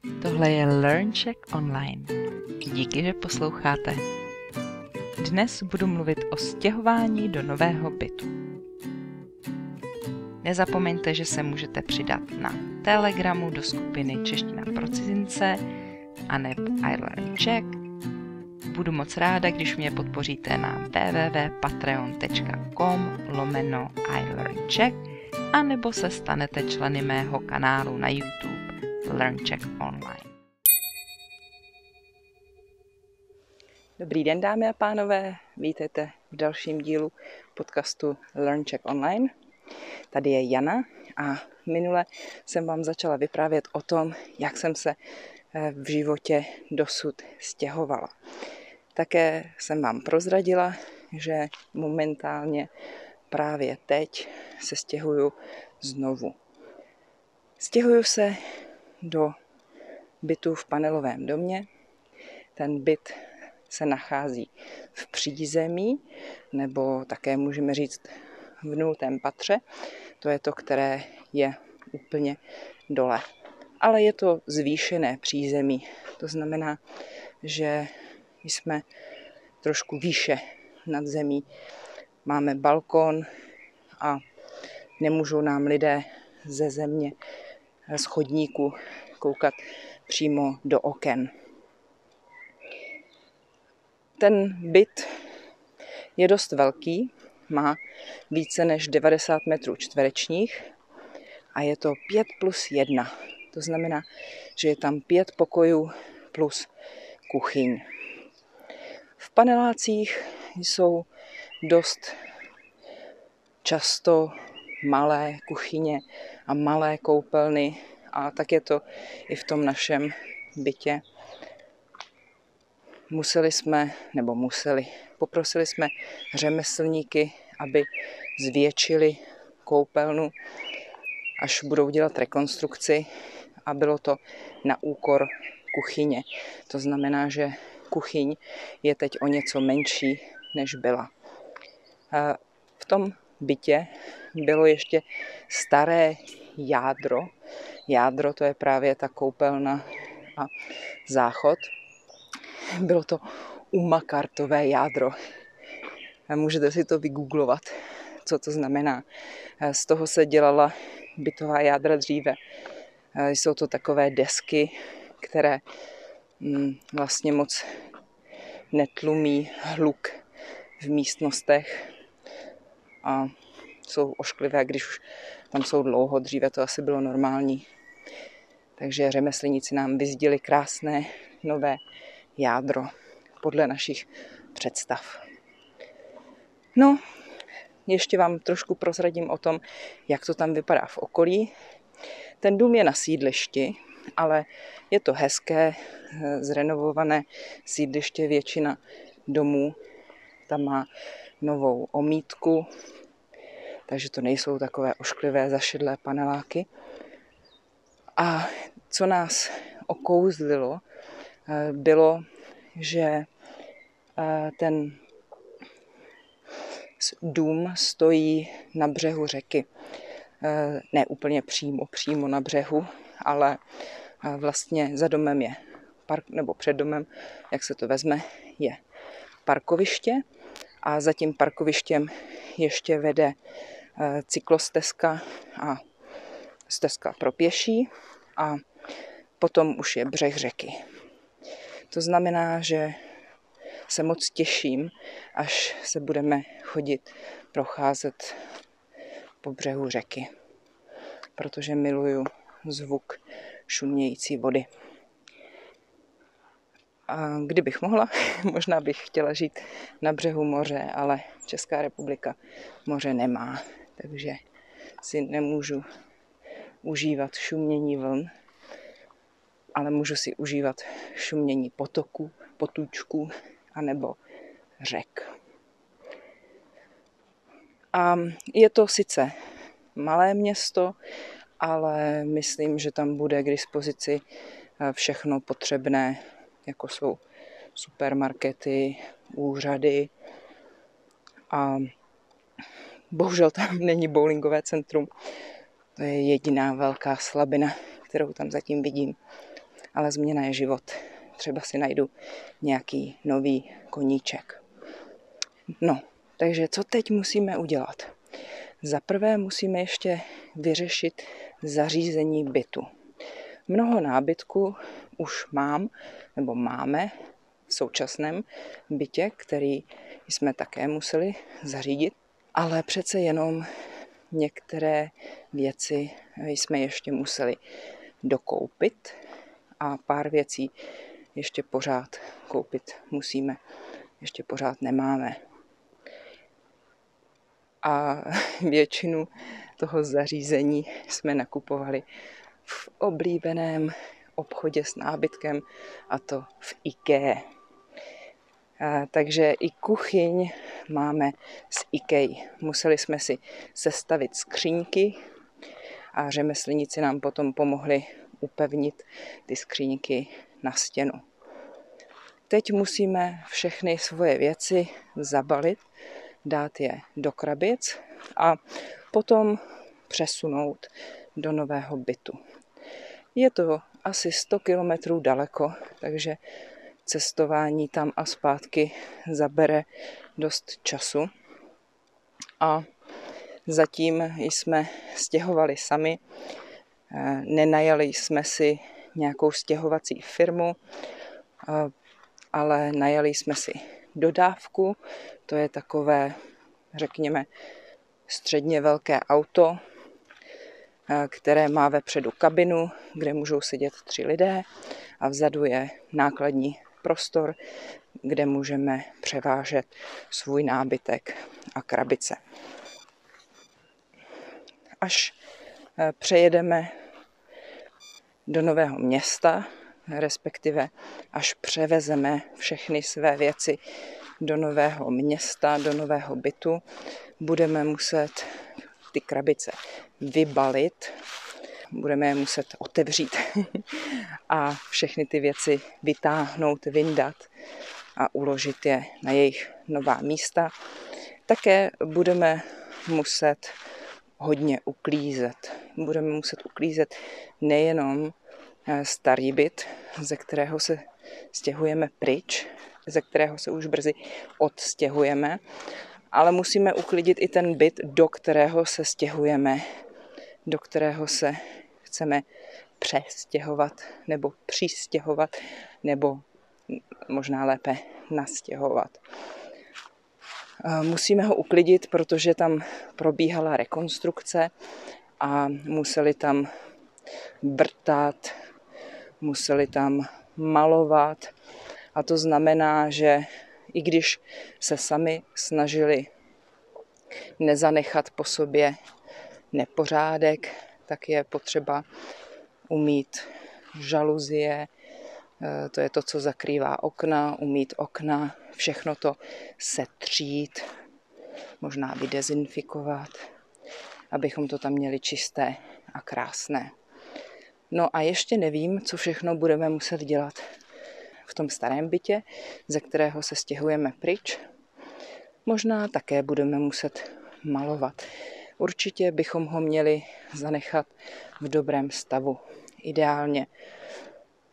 Tohle je LearnCheck Online. Díky, že posloucháte. Dnes budu mluvit o stěhování do nového bytu. Nezapomeňte, že se můžete přidat na Telegramu do skupiny Čeština pro cizince aneb iLearnCheck. Budu moc ráda, když mě podpoříte na www.patreon.com/iLearnCheck anebo se stanete členy mého kanálu na YouTube LearnCheck Online. Dobrý den, dámy a pánové, vítejte v dalším dílu podcastu LearnCheck Online. Tady je Jana a minule jsem vám začala vyprávět o tom, jak jsem se v životě dosud stěhovala. Také jsem vám prozradila, že momentálně právě teď se stěhuju znovu. Stěhuju se do bytu v panelovém domě. Ten byt se nachází v přízemí, nebo také můžeme říct v 0. patře. To je to, které je úplně dole. Ale je to zvýšené přízemí. To znamená, že jsme trošku výše nad zemí. Máme balkon a nemůžou nám lidé ze země z chodníku koukat přímo do oken. Ten byt je dost velký, má více než 90 metrů čtverečních a je to 5+1. To znamená, že je tam 5 pokojů plus kuchyň. V panelácích jsou dost často malé kuchyně a malé koupelny a tak je to i v tom našem bytě. Poprosili jsme řemeslníky, aby zvětšili koupelnu, až budou dělat rekonstrukci, a bylo to na úkor kuchyně. To znamená, že kuchyň je teď o něco menší, než byla. V tom bytě bylo ještě staré jádro. Jádro, to je právě ta koupelna a záchod. Bylo to umakartové jádro. Můžete si to vygooglovat, co to znamená. Z toho se dělala bytová jádra dříve. Jsou to takové desky, které vlastně moc netlumí hluk v místnostech a jsou ošklivé, když už tam jsou dlouho. Dříve to asi bylo normální. Takže řemeslníci nám vyzdili krásné nové jádro podle našich představ. No, ještě vám trošku prozradím o tom, jak to tam vypadá v okolí. Ten dům je na sídlišti, ale je to hezké, zrenovované sídliště. Většina domů tam má novou omítku, takže to nejsou takové ošklivé zašedlé paneláky. A co nás okouzlilo, bylo, že ten dům stojí na břehu řeky. Ne úplně přímo na břehu, ale vlastně za domem je nebo před domem, jak se to vezme, je parkoviště a za tím parkovištěm ještě vede cyklostezka a stezka pro pěší a potom už je břeh řeky. To znamená, že se moc těším, až se budeme chodit procházet po břehu řeky, protože miluju zvuk šumějící vody. A kdybych mohla, možná bych chtěla žít na břehu moře, ale Česká republika moře nemá, takže si nemůžu užívat šumění vln, ale můžu si užívat šumění potoků, potůčků anebo řek. A je to sice malé město, ale myslím, že tam bude k dispozici všechno potřebné, jako jsou supermarkety, úřady a bohužel tam není bowlingové centrum. To je jediná velká slabina, kterou tam zatím vidím. ale změna je život. Třeba si najdu nějaký nový koníček. No, takže co teď musíme udělat? Za prvé musíme ještě vyřešit zařízení bytu. Mnoho nábytku už máme v současném bytě, který jsme také museli zařídit, ale přece jenom některé věci jsme ještě museli dokoupit a pár věcí ještě pořád koupit musíme, ještě pořád nemáme. A většinu toho zařízení jsme nakupovali v oblíbeném obchodě s nábytkem, a to v IKEA. Takže i kuchyň máme z IKEA. Museli jsme si sestavit skříňky a řemeslníci nám potom pomohli upevnit ty skříňky na stěnu. Teď musíme všechny svoje věci zabalit, dát je do krabic a potom přesunout do nového bytu. Je to asi 100 kilometrů daleko, takže cestování tam a zpátky zabere dost času. A zatím jsme stěhovali sami, nenajali jsme si nějakou stěhovací firmu, ale najali jsme si dodávku. To je takové, řekněme, středně velké auto, které má vepředu kabinu, kde můžou sedět 3 lidé a vzadu je nákladní prostor, kde můžeme převážet svůj nábytek a krabice. Až přejedeme do nového města, respektive až převezeme všechny své věci do nového města, do nového bytu, budeme muset ty krabice vybalit, budeme je muset otevřít a všechny ty věci vytáhnout, vyndat a uložit je na jejich nová místa. Také budeme muset hodně uklízet. Budeme muset uklízet nejenom starý byt, ze kterého se stěhujeme pryč, ze kterého se už brzy odstěhujeme, ale musíme uklidit i ten byt, do kterého se stěhujeme, do kterého se chceme přestěhovat nebo přistěhovat, nebo možná lépe nastěhovat. Musíme ho uklidit, protože tam probíhala rekonstrukce a museli tam vrtat, museli tam malovat. A to znamená, že i když se sami snažili nezanechat po sobě nepořádek, tak je potřeba umýt žaluzie, to je to, co zakrývá okna, umýt okna, všechno to setřít, možná vydezinfikovat, abychom to tam měli čisté a krásné. No a ještě nevím, co všechno budeme muset dělat v tom starém bytě, ze kterého se stěhujeme pryč. Možná také budeme muset malovat. Určitě bychom ho měli zanechat v dobrém stavu. Ideálně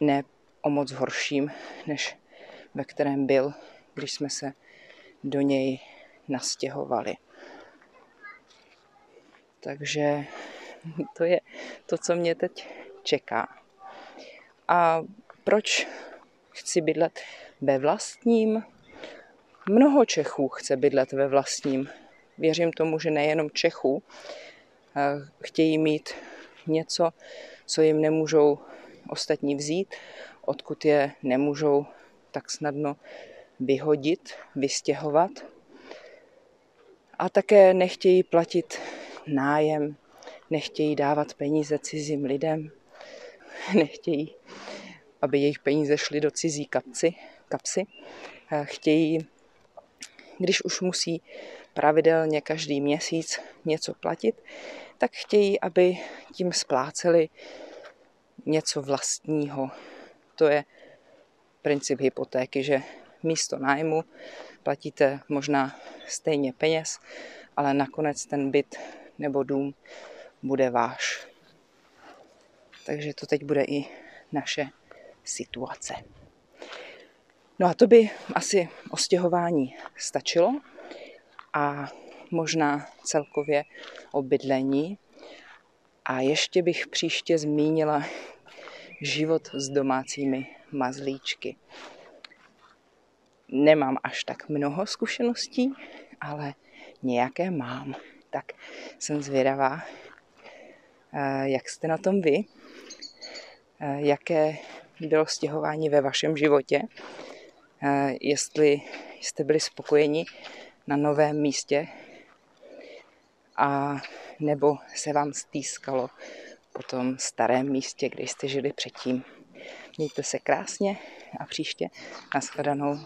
ne o moc horším, než ve kterém byl, když jsme se do něj nastěhovali. Takže to je to, co mě teď čeká. A proč chci bydlet ve vlastním? Mnoho Čechů chce bydlet ve vlastním. Věřím tomu, že nejenom Čechů chtějí mít něco, co jim nemůžou ostatní vzít, odkud je nemůžou tak snadno vyhodit, vystěhovat. A také nechtějí platit nájem, nechtějí dávat peníze cizím lidem, nechtějí, aby jejich peníze šly do cizí kapsy. Chtějí, když už musí pravidelně každý měsíc něco platit, tak chtějí, aby tím spláceli něco vlastního. To je princip hypotéky, že místo nájmu platíte možná stejně peněz, ale nakonec ten byt nebo dům bude váš. Takže to teď bude i naše situace. No a to by asi o stěhování stačilo a možná celkově o bydlení. A ještě bych příště zmínila život s domácími mazlíčky. Nemám až tak mnoho zkušeností, ale nějaké mám. Tak jsem zvědavá, jak jste na tom vy, jaké bylo stěhování ve vašem životě, jestli jste byli spokojeni na novém místě a nebo se vám stýskalo po tom starém místě, kde jste žili předtím. Mějte se krásně a příště nashledanou.